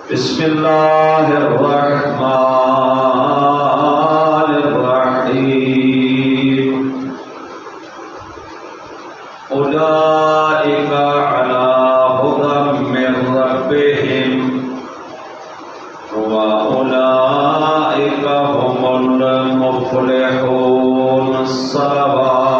بسم اللہ الرحمن الرحیم اولئک علی ھدی من ربہم واولئک هم المفلحون الصلوات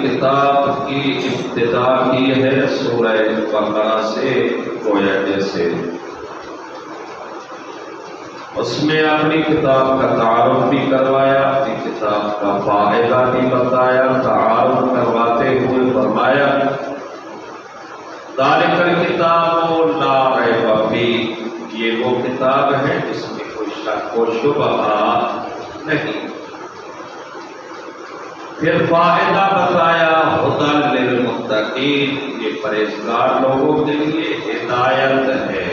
کتاب کی ابتدا کی ہے سورہ بقرہ سے گویا جیسے اس میں اپنی کتاب کا تعارف بھی کروایا، اپنی کتاب کا فائدہ بھی بتایا، تعارف کرواتے ہوئے فرمایا ذالک الکتاب لا ریب فیہ، یہ وہ کتاب ہے جس میں کوئی شک و شبہات نہیں۔ پھر فائدہ بتایا ھدی للمتقین، یہ پرہیزگار لوگوں کے لیے ہدایت ہے،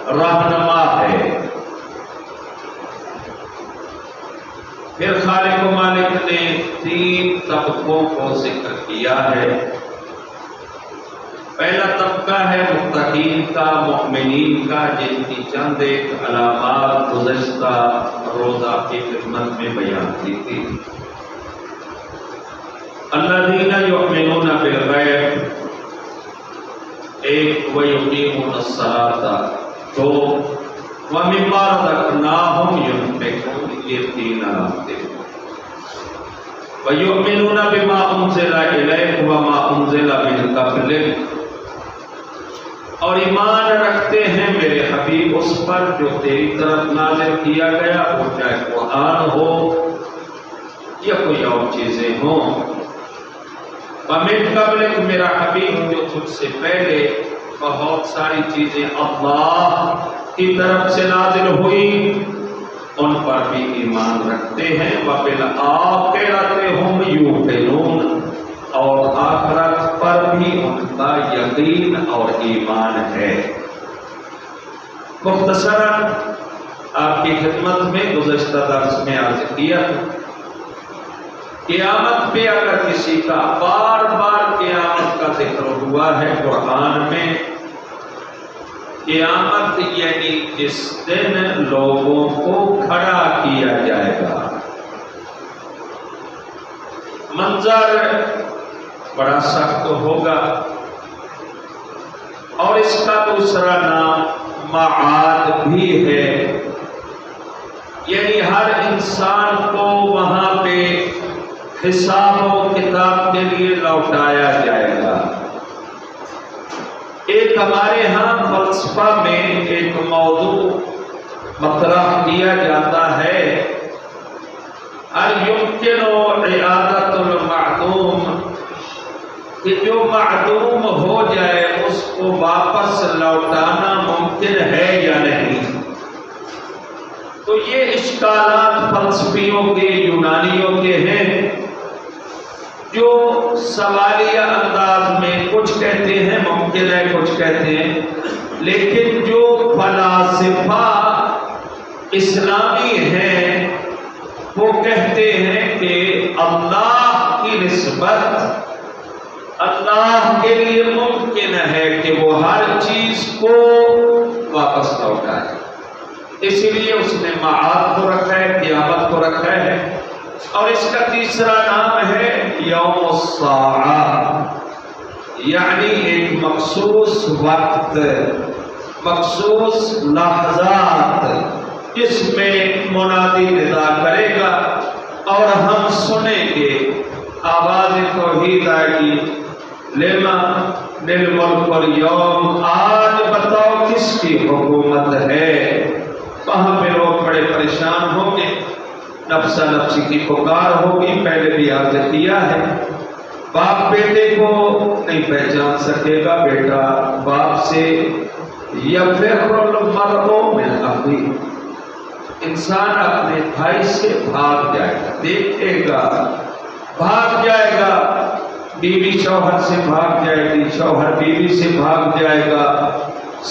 رہنما ہے۔ پھر خالق و مالک نے 3 طبقوں کو ذکر کیا ہے۔ پہلا طبقہ ہے متقین کا، مؤمنین کا، جن کی چند ایک علامات گزشتہ روزہ کی خدمت میں بیان کی تھی۔ الذین یؤمنون بالغیب، ایک ویقیمون الصلاۃ، 2 ومما رزقناہم ینفقون، یہ 3 علامتیں۔ ویؤمنون بما انزل الیک وما انزل من قبلک، اور ایمان رکھتے ہیں میرے حبیب اس پر جو تیری طرف نازل کیا گیا، وہ چاہے قرآن ہو یا کوئی اور چیزیں ہوں۔ ومن قبلک، میرا حبیب جو تجھ سے پہلے بہت ساری چیزیں اللہ کی طرف سے نازل ہوئی ان پر بھی ایمان رکھتے ہیں۔ وبالآخرۃ ھم یوقنون، اور آخرت پر بھی ان کا یقین اور ایمان ہے۔ مختصراً آپ کی خدمت میں گزشتہ درس میں عرض کیا تھا، قیامت پہ اگر کسی کا بار بار قیامت کا ذکر ہوا ہے قرآن میں، قیامت یعنی جس دن لوگوں کو کھڑا کیا جائے گا۔ منظر بڑا سخت ہوگا، اور اس کا دوسرا نام معاد بھی ہے، یعنی ہر انسان کو وہاں پہ حساب و کتاب کے لیے لوٹایا جائے گا۔ ایک ہمارے ہاں فلسفہ میں ایک موضوع مطرح کیا جاتا ہے، یمکن اعادۃ المعدوم، کہ جو معدوم ہو جائے اس کو واپس لوٹانا ممکن ہے یا نہیں۔ تو یہ اشکالات فلسفیوں کے، یونانیوں کے ہیں، جو سوالیہ انداز میں کچھ کہتے ہیں ممکن ہے، کچھ کہتے ہیں، لیکن جو فلاسفہ اسلامی ہیں وہ کہتے ہیں کہ اللہ کی نسبت اللہ کے لیے ممکن ہے کہ وہ ہر چیز کو واپس لوٹائے، اسی لیے اس نے معاد کو رکھا ہے، قیامت کو رکھا ہے۔ اور اس کا تیسرا نام ہے یوم الساعہ، یعنی ایک مخصوص وقت، مخصوص لحظات جس میں منادی ندا کرے گا اور ہم سنیں گے، آواز توحید آئے گی، لمن الملک اليوم، آج بتاؤ کس کی حکومت ہے۔ وہاں پہ لوگ بڑے پریشان ہوں گے، نفسا نفسی کی پکار ہوگی، پہلے بھی عرض کیا ہے۔ باپ بیٹے کو نہیں پہچان سکے گا، بیٹا باپ سے، یفر المرء من اخیہ، انسان اپنے بھائی سے بھاگ جائے گا، دیکھے گا بھاگ جائے گا، بیوی شوہر سے بھاگ جائے گی، شوہر بیوی سے بھاگ جائے گا،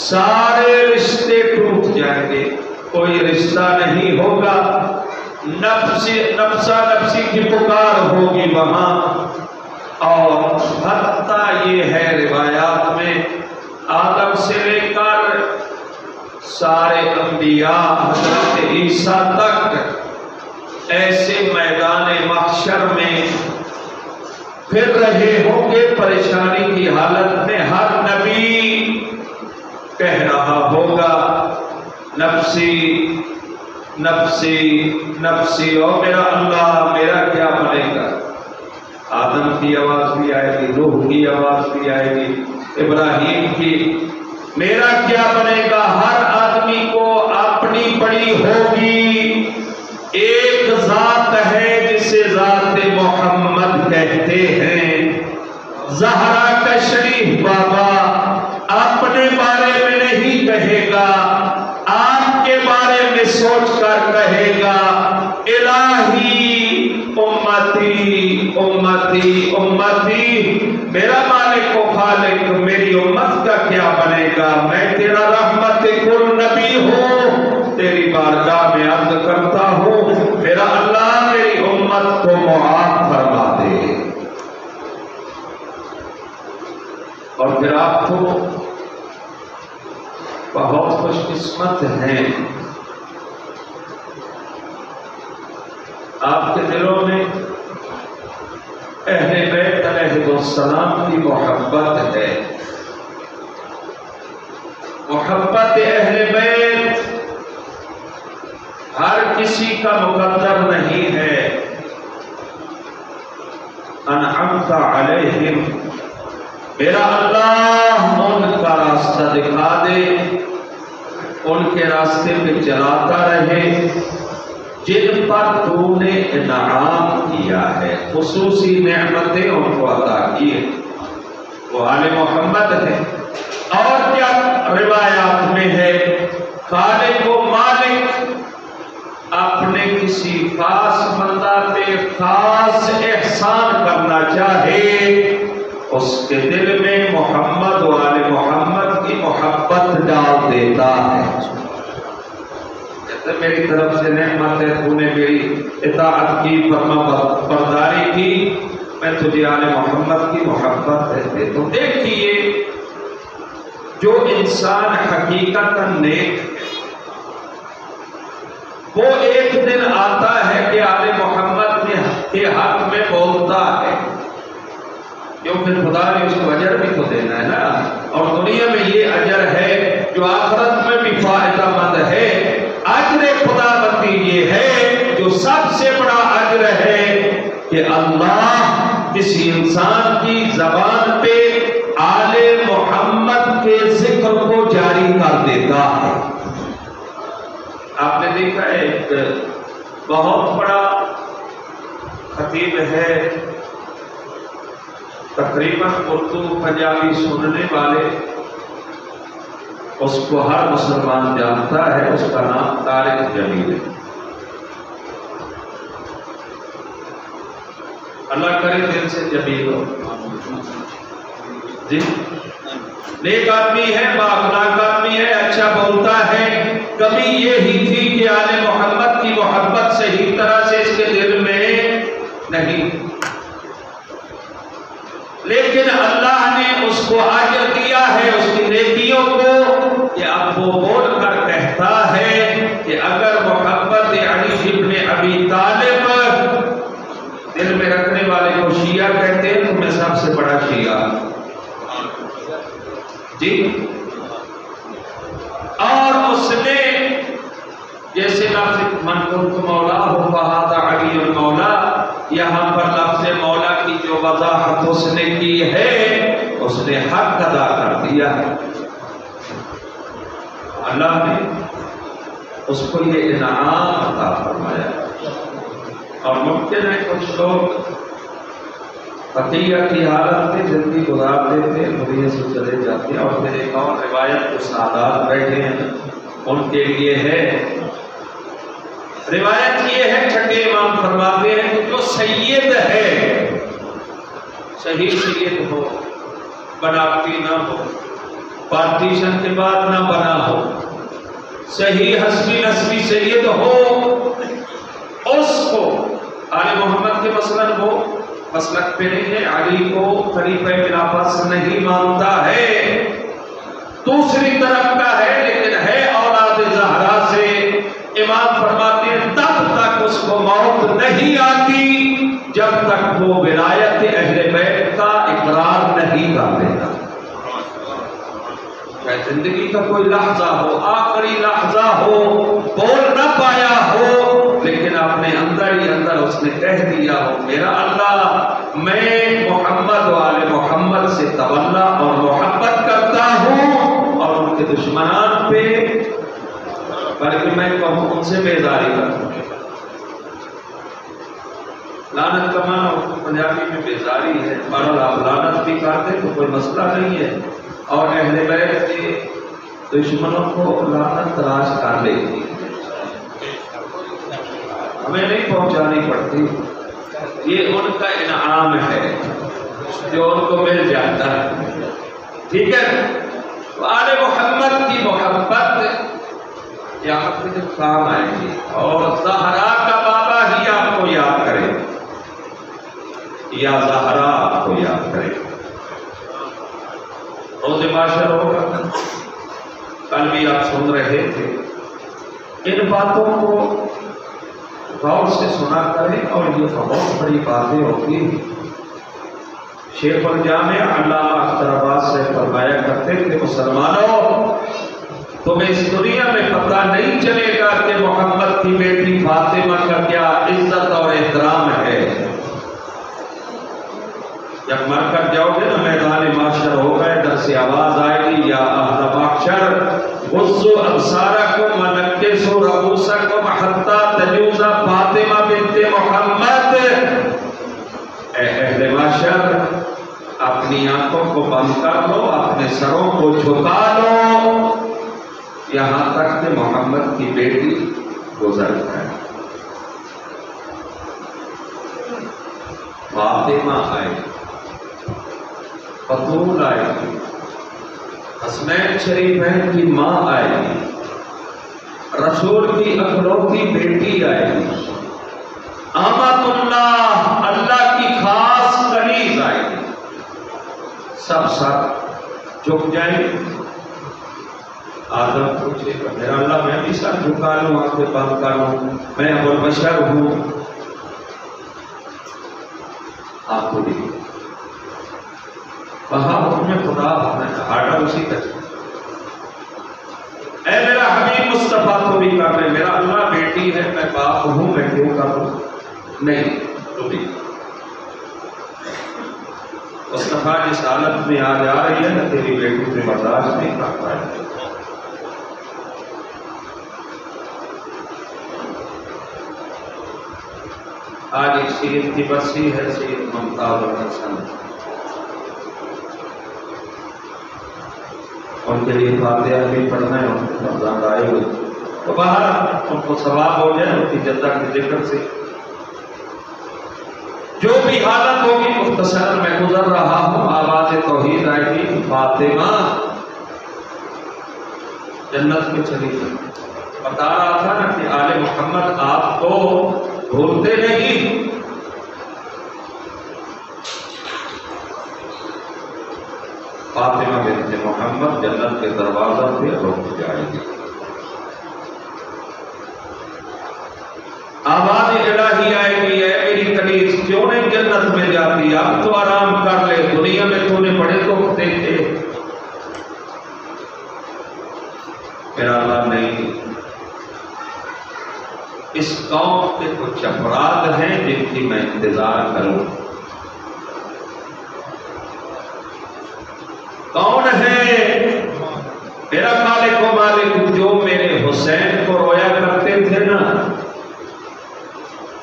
سارے رشتے ٹوٹ جائیں گے، کوئی رشتہ نہیں ہوگا۔ نفسا نفسی کی پکار ہوگی وہاں. اور حتیٰ یہ ہے روایات میں آدم سے لے کر سارے انبیاء حضرت عیسیٰ تک ایسے میدان محشر میں پھر رہے ہوں گے پریشانی کی حالت میں. ہر نبی کہہ رہا ہوگا نفسی نفسی نفسی، او میرا اللہ میرا کیا بنے گا. آدم کی آواز بھی آئے گی، نوح کی آواز بھی آئے گی، ابراہیم کی، میرا کیا بنے گا. ہر آدمی کو اپنی پڑی ہوگی. ایک ذات ہے جسے ذات محمد کہتے ہیں. زہرا کا شریف بابا اپنے بارے میں نہیں کہے گا، آپ کے بارے میں سوچ کر کہے گا الہی امتی امتی امتی. میرا مالک و خالق میری امت کا کیا بنے گا. میں تیرا رحمت کل نبی ہوں، تیری بارگاہ میں عرض کرتا ہوں میرا اللہ میری امت کو معاف فرما دے. اور پھر آپ کو بہت خوش قسمت ہیں، آپ کے دلوں میں اہل بیت علیہ السلام کی محبت ہے. محبت اہل بیت ہر کسی کا مقدر نہیں ہے. انعمت علیہم، میرا اللہ ان کا راستہ دکھا دے، ان کے راستے پہ چلاتا رہے جن پر تو نے انعام کیا ہے. خصوصی نعمتیں ان کو عطا کی ہے، وہ آل محمد ہے. اور کیا روایات میں ہے خالق و مالک اپنے کسی خاص بندہ پہ خاص احسان کرنا چاہے، اس کے دل میں محمد و آل محمد کی محبت ڈال دیتا ہے. جیسے میری طرف سے نعمت ہے، تو نے میری اطاعت کی، فرما برداری کی، میں تجھے آل محمد کی محبت دیتے. تو دیکھیے جو انسان حقیقت نیک ہے وہ ایک دن آتا ہے کہ آل محمد کے حق میں بولتا ہے، کیونکہ خدا نے اس کو اجر بھی تو دینا ہے نا. اور دنیا میں یہ اجر ہے جو آخرت میں بھی فائدہ مند ہے. اجر خدا بندی یہ ہے جو سب سے بڑا اجر ہے کہ اللہ کسی انسان کی زبان پہ آل محمد کے ذکر کو جاری کر دیتا ہے. آپ نے دیکھا ہے ایک بہت بڑا خطیب ہے، تقریباً اردو پنجابی سننے والے اس کو ہر مسلمان جانتا ہے. اس کا نام طارق جمیل ہے. اللہ کرے دل سے جمیل ہو. جی نیک آدمی ہے، بااخلاق آدمی ہے، اچھا بولتا ہے. کبھی یہی تھی کہ آل محمد کی محبت صحیح طرح سے اس کے دل میں نہیں، لیکن اللہ نے اس کو اجر دیا ہے اس کی نیکیوں کو کہ اب وہ بول کر کہتا ہے کہ اگر محبت علی ابن ابی طالب دل میں رکھنے والے کو شیعہ کہتے ہیں تو میں سب سے بڑا شیعہ. جی اور اس نے جیسے لفظ من کنت مولا ہو فہذا علی المولا، یہاں پر لفظ مولا کی جو وضاحت اس نے کی ہے اس نے حق ادا کر دیا ہے. اللہ نے اس کو یہ انعام عطا فرمایا. اور ممکن ہے کچھ لوگ عقیہ کی حالت میں زندگی گزار دیتے ہیں، دنیا سے چلے جاتے ہیں. اور پھر ایک اور روایت کو سادات بیٹھے ہیں ان کے لیے ہے. روایت یہ ہے چھٹے امام فرماتے ہیں کہ جو سید ہے، صحیح سید ہو، بناوٹی نہ ہو، پارٹیشن کے بعد نہ بنا ہو، صحیح حسبی نسبی سید ہو، اس کو آل محمد کے مثلاً وہ مسلک پہ نہیں ہے، علی کو خلیفہ خلافت نہیں مانتا ہے، دوسری طرف کا ہے لیکن ہے اولاد زہرا سے، امام فرماتے ہیں تب تک اس کو موت نہیں آتی جب تک وہ ولایت اہل بیت کا اقرار نہیں کر دیتا۔ چاہے زندگی کا کوئی لحظہ ہو، آخری لحظہ ہو، بول نہ پایا ہو، لیکن اپنے اندر ہی اندر اس نے کہہ دیا ہو میرا اللہ میں محمد والے محمد سے تولا اور محبت کرتا ہوں اور ان کے دشمنان پہ بلکہ میں کہوں ان سے بیزاری کرتا ہوں۔ لعنت کا معنی پنجابی میں بیزاری ہے، بہرحال آپ لعنت بھی کرتے تو کوئی مسئلہ نہیں ہے، اور اہل بیت کے دشمنوں کو لعنت تلاش کر لیتی ہے، ہمیں نہیں پہنچانی پڑتی، یہ ان کا انعام ہے جو ان کو مل جاتا ہے، ٹھیک ہے۔ تو آل محمد کی محبت قیامت میں جب کام آئے گی اور زہرا کا بابا ہی آپ کو یاد کرے یا زہرا آپ کو یاد کرے، روز معاشر ہوگا، کل بھی آپ سن رہے تھے، ان باتوں کو غور سے سنا کریں اور یہ بہت بڑی باتیں ہوتی ہیں۔ شیخ الجامع علامہ اختر عباس سے فرمایا کرتے تھے مسلمانوں تمہیں اس دنیا میں پتہ نہیں چلے گا کہ محمد کی بیٹی فاطمہ کا کیا عزت اور احترام ہے، جب مر کر جاؤ گے نا میدان معاشر ہوگا، ادھر سے آواز آئے گی یا اہل معاشر غضوا ابصارکم ونکسوا رؤوسکم حتی تجوز فاطمہ بنت محمد، اے اہل معاشر اپنی آنکھوں کو بند کر لو، اپنے سروں کو جھکا لو یہاں تک کہ محمد کی بیٹی گزر جائے۔ فاطمہ آئے، بطول آئے گی، حسنین شریفین کی ماں آئے گی، رسول کی اکلوتی بیٹی آئے گی، آمد اللہ اللہ کی خاص کنیز آئے گی، سب جھک جائیں گے۔ آدم پوچھے گا میرا اللہ میں بھی سر جھکا لوں، آنکھیں بند کر لوں، میں ابو البشر ہوں، آپ کو دیکھیں وہاں حکم خدا آرڈر اسی کا اے میرا حبیب مصطفیٰ تو بھی کر رہے، میرا اللہ بیٹی ہے میں باپ ہوں میں کیوں کروں، نہیں تو بھی مصطفیٰ جس حالت میں آ جا رہی ہے نا تیری بیٹی سے برداشت نہیں کر پائے۔ آج ایک سید کی برسی ہے، سید ممتاز الحسن، ان کے لیے فاتحہ بھی پڑھنا ہے، ان کے رمضان آئے ہوئے تو باہر ان کو ثواب ہو جائے ان کی جدہ کے ذکر سے۔ جو بھی حالت ہوگی مختصر میں گزر رہا ہوں، آواز توحید آئے گی، فاطمہ جنت میں چلی گئی۔ بتا رہا تھا نا کہ آل محمد آپ کو بھولتے نہیں، فاطمہ بنت محمد جنت کے دروازہ پہ رک جائے گی۔ آواز الہی آئے گی، اے میری کنیز کیوں نہیں جنت میں جاتی، اب تو آرام کر لے، دنیا میں تو نے بڑے دکھ دیکھے۔ میرا اللہ نہیں، اس قوم کے کچھ افراد ہیں جن کی میں انتظار کروں۔ کون ہے؟ میرا خالق و مالک جو میرے حسین کو رویا کرتے تھے نا،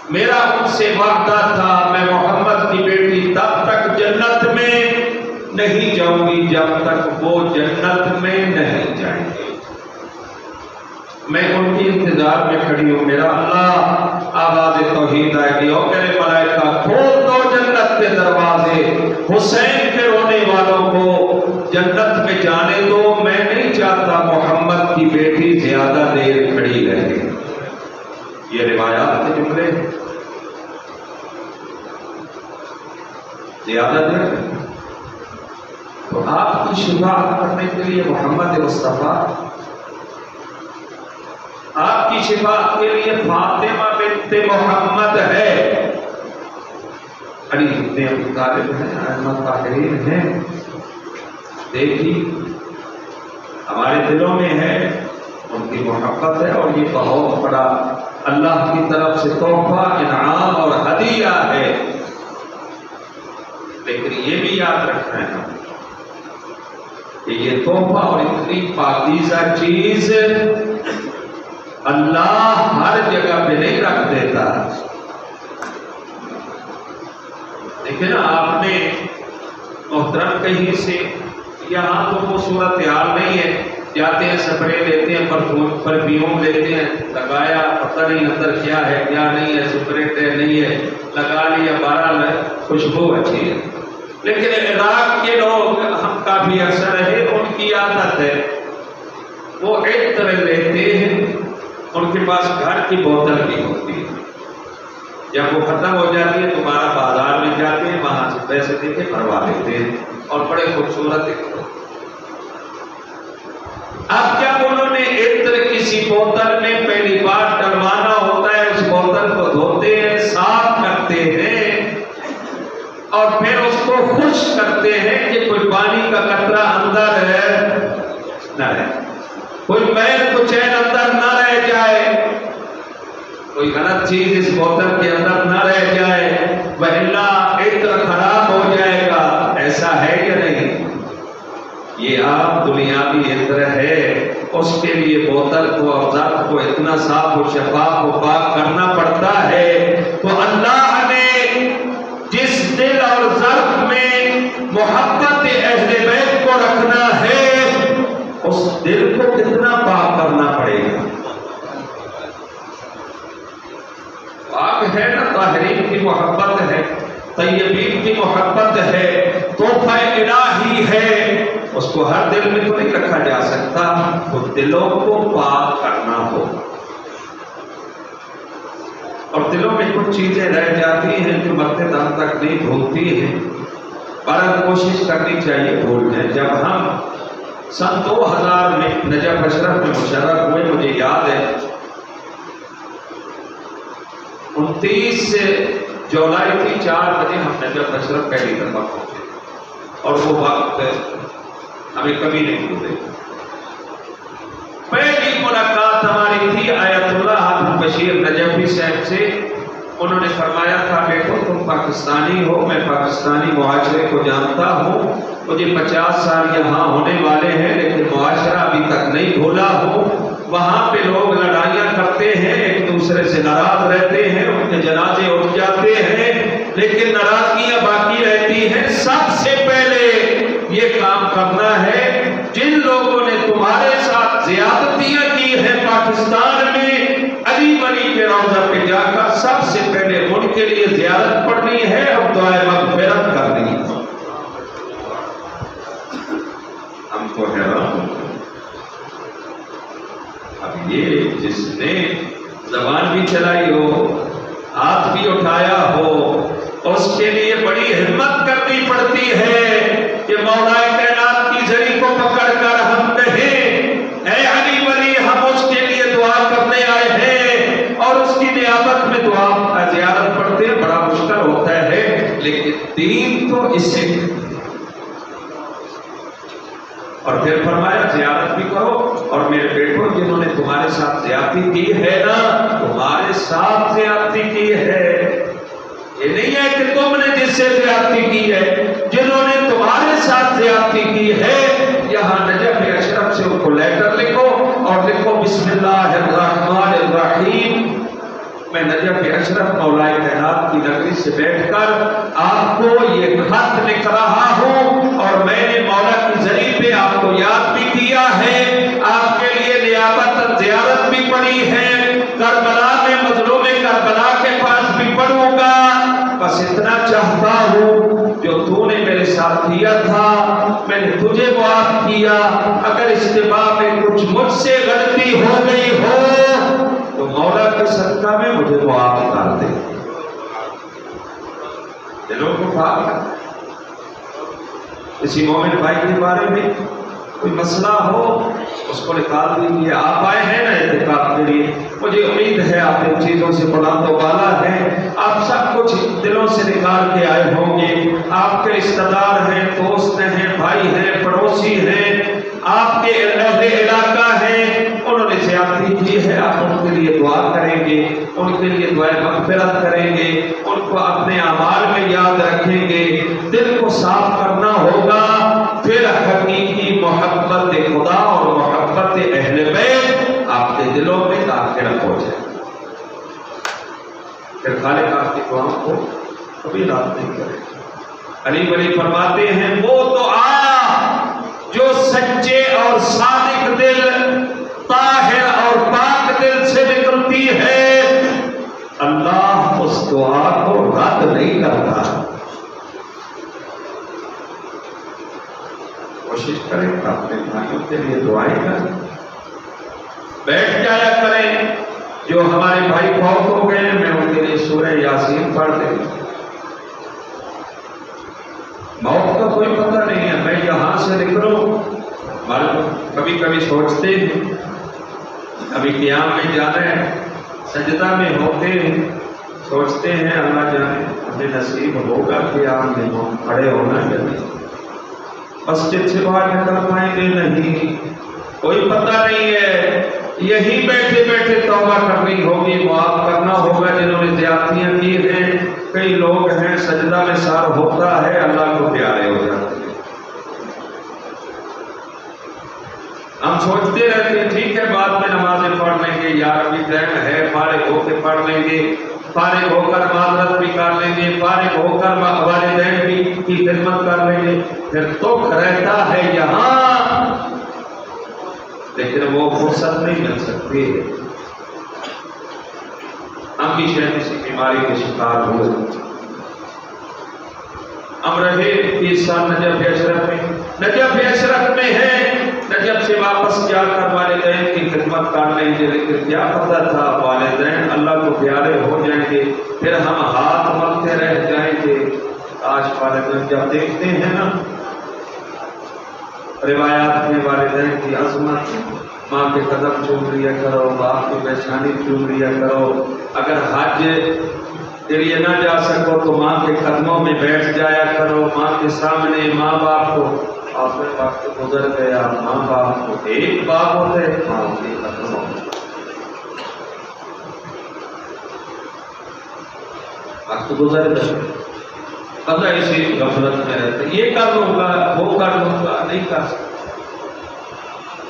میرا ان سے وعدہ تھا میں محمد کی بیٹی تب تک جنت میں نہیں جاؤں گی جب تک وہ جنت میں نہیں جائیں گے، میں ان کی انتظار میں کھڑی ہوں۔ میرا اللہ آواز توحید آئے گی، اور میرے ملائکہ کھول دو جنت کے دروازے، حسین کے رونے والوں کو جنت میں جانے دو، میں نہیں چاہتا محمد کی بیٹی زیادہ دیر کھڑی رہے۔ یہ روایات کے جملے لے زیادہ دیر تو آپ کی شفاعت کرنے کے لیے محمد مصطفیٰ، آپ کی شفاعت کے لیے فاطمہ بنت محمد ہے، علی بن ابی طالب ہیں، ائمہ طاہرین ہیں۔ دیکھیے ہمارے دلوں میں ہے ان کی محبت ہے، اور یہ بہت بڑا اللہ کی طرف سے تحفہ، انعام اور ہدیہ ہے۔ لیکن یہ بھی یاد رکھنا ہے کہ یہ تحفہ اور اتنی پاکیزہ چیز اللہ ہر جگہ پہ نہیں رکھ دیتا۔ لیکن آپ نے محترم کہیں سے، یہاں تو وہ صورتحال نہیں ہے، جاتے ہیں سپرے لیتے ہیں، پرفیوم لیتے ہیں، لگایا پتہ نہیں اندر کیا ہے کیا نہیں ہے، سپریٹ ہے نہیں ہے، لگا لیا، بہرحال خوشبو اچھی ہے۔ لیکن عراق کے لوگ ہم کافی عرصہ رہے، ان کی عادت ہے وہ عطر لیتے ہیں، ان کے پاس گھر کی بوتل بھی ہوتی ہے، جب وہ ختم ہو جاتی ہے دوبارہ بازار میں جاتے ہیں، وہاں سے پیسے دے کے بھروا لیتے ہیں، اور بڑے خوبصورت ایک۔ اب جب انہوں نے عطر کسی بوتل میں پہلی بار ڈلوانا ہوتا ہے، اس بوتل کو دھوتے ہیں، صاف کرتے ہیں، اور پھر اس کو خشک کرتے ہیں کہ کوئی پانی کا قطرہ اندر نہ رہے، کوئی میل کچیل اندر نہ رہ جائے، کوئی غلط چیز اس بوتل کے اندر نہ رہ جائے، وَإِلَّا عطر خراب ہو جائے گا۔ ایسا ہے یا نہیں؟ یہ آپ دنیاوی عطر ہے، اس کے لیے بوتل کو اور ظرف کو اتنا صاف و شفاف و پاک کرنا پڑتا ہے۔ تو اللہ نے جس دل اور ظرف میں محبت اہل بیت کو رکھنا ہے، اس دل کو کتنا پاک کرنا پڑے گا۔ پاک ہے نا، طاہرین کی محبت ہے، طیبین کی محبت ہے، تحفہ الہی ہے، اس کو ہر دل میں تو نہیں رکھا جا سکتا، تو دلوں کو پاک کرنا ہوگا۔ اور دلوں میں کچھ چیزیں رہ جاتی ہیں جو مرتے دم تک نہیں بھولتی ہیں، پر کوشش کرنی چاہیے بھول جائیں۔ جب ہم سن 2000 میں نجف اشرف میں مشرف ہوئے، مجھے یاد ہے 29 جولائی کی 4 بجے ہم نجف اشرف پہلی دفعہ پہنچے، اور وہ وقت ہمیں کبھی نہیں بھولے۔ پہلی ملاقات ہماری تھی آیت اللہ حافظ بشیر نجفی صاحب سے۔ انہوں نے فرمایا تھا بیٹو تم پاکستانی ہو، میں پاکستانی معاشرے کو جانتا ہوں، مجھے 50 سال یہاں ہونے والے ہیں، لیکن معاشرہ ابھی تک نہیں بھولا ہوں۔ وہاں پہ لوگ لڑائیاں کرتے ہیں، ایک دوسرے سے ناراض رہتے ہیں، ان کے جنازے اٹھ جاتے ہیں، لیکن ناراضگیاں باقی رہتی ہیں۔ سب سے پہلے یہ کام کرنا ہے، جن لوگوں نے تمہارے ساتھ زیادتیاں کی ہیں پاکستان میں، علی ولی کے روضہ پہ جا کر سب سے پہلے ان کے لیے زیارت پڑھنی ہے اور دعائے مغفرت کرنی ہے۔ ہم تو حیران ہیں، اب یہ جس نے زبان بھی چلائی ہو، ہاتھ بھی اٹھایا ہو، اس کے لیے بڑی ہمت کرنی پڑتی ہے کہ مولا کائنات کی زری کو پکڑ کر ہم کہیں اے علی ولی، ہم اس کے لیے دعا کرنے آئے ہیں، اور اس کی نیابت میں دعا زیارت پڑھتے ہیں۔ بڑا مشکل ہوتا ہے، لیکن دین تو اس سے۔ اور پھر فرمایا زیارت بھی کرو، اور میرے بیٹوں جنہوں نے تمہارے ساتھ زیادتی کی ہے نا، تمہارے ساتھ زیادتی کی ہے، یہ نہیں ہے کہ تم نے جس سے زیادتی کی ہے، جنہوں نے تمہارے ساتھ زیادتی کی ہے، یہاں نجف اشرف سے ان کو لیٹر لکھو، اور لکھو بسم اللہ الرحمن الرحیم، میں نجف اشرف مولا کائنات کی نگری سے بیٹھ کر آپ کو یہ خط لکھ رہا ہوں، اور میں نے مولا کی ذریعے پہ آپ کو یاد بھی کیا ہے، آپ کے لیے نیابت زیارت بھی پڑھی ہے، کربلا میں مظلوم کربلا کے پاس بھی پڑھوں گا۔ بس اتنا چاہتا ہوں جو تو نے میرے ساتھ کیا تھا، میں نے تجھے معاف کیا، اگر اجتماع میں کچھ مجھ سے غلطی ہو گئی ہو تو مولا کے صدقہ میں مجھے معاف کر دے، دلوں کو پاک کر۔ کسی مومن بھائی کے بارے میں کوئی مسئلہ ہو اس کو نکال دیجیے۔ آپ آئے ہیں نا اعتکاف کے لیے، مجھے امید ہے آپ ان چیزوں سے بلند و بالا ہے، آپ سب کچھ دلوں سے نکال کے آئے ہوں گے۔ آپ کے رشتہ دار ہیں، دوست ہیں، بھائی ہیں، پڑوسی ہیں، آپ کے اہل علاقہ ہیں، انہوں نے زیادتی کی ہے، آپ ان کے لیے دعا کریں گے، ان کے لیے دعائیں مغفرت کریں گے، ان کو اپنے اعمال میں یاد رکھیں گے، دل کو صاف کرنا ہوگا، پھر حقیقی محبت خدا اور محبت اہل بیت آپ کے دلوں میں داخل ہو جائے، پھر خالق آپ کی دعاؤں کو کبھی رد نہیں کرے۔ علی ولی فرماتے ہیں وہ دعا جو سچے اور صادق دل، طاہر اور پاک دل سے نکلتی ہے، اللہ اس دعا کو رد نہیں کرتا۔ کوشش کریں اپنے بھائیوں کے لیے دعائیں کریں، بیٹھ جایا کریں۔ جو ہمارے بھائی فوت ہو گئے میں ان کے لیے سورہ یاسین پڑھ دیں۔ موت کا کوئی پتہ نہیں ہے، میں یہاں سے نکلوں، کبھی کبھی سوچتے ہیں ابھی قیام میں جانا ہے، سجدہ میں ہوتے ہیں، سوچتے ہیں اللہ جانے ہمیں نصیب ہوگا قیام میں کھڑے ہونا یا نہیں، مسجد سے باہر نکل پائیں گے نہیں، کوئی پتہ نہیں ہے۔ یہی بیٹھے بیٹھے توبہ کرنی ہوگی، معاف کرنا ہوگا جنہوں نے زیادتیاں کی ہیں۔ کئی لوگ ہیں سجدہ میں سار ہوتا ہے اللہ کو پیارے ہو جاتے ہیں، ہم سوچتے رہتے ہیں ٹھیک ہے بعد میں نمازیں پڑھ لیں گے، یار ابھی ٹائم ہے، فارغ ہو کے پڑھ لیں گے، فارغ ہو کر معذرت بھی کر لیں گے، فارغ ہو کر والدین بھی کی خدمت کر لیں گے، پھر دکھ رہتا ہے یہاں، لیکن وہ فرصت نہیں مل سکتی ہے۔ ہم بھی شاید کسی بیماری کے شکار ہوئے، ہم رہے 30 سال نجف اشرف میں ہیں، نجف سے واپس جا کر والدین کی خدمت کر لیں گے، لیکن کیا پتہ تھا والدین اللہ کو پیارے ہو جائیں گے، پھر ہم ہاتھ ملتے رہ جائیں گے۔ آج والدین جب دیکھتے ہیں نا روایات میں والدین کی عظمت، ماں کے قدم چوم لیا کرو، باپ کی پیشانی چوم لیا کرو، اگر حج کے لیے نہ جا سکو تو ماں کے قدموں میں بیٹھ جایا کرو، ماں کے سامنے ماں باپ کو، آپ کے وقت گزر گیا، ماں باپ کو ایک باپ ہوتے ماں کے قدموں میں، وقت گزر گیا، پتہ اسی غفلت میں رہتے، یہ کر لوں گا وہ کر لوں گا، نہیں کر سکتا۔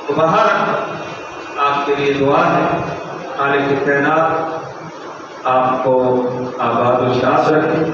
تو باہر آپ کے لیے دعا ہے، خالق کائنات آپ کو آباد و شاد رکھے۔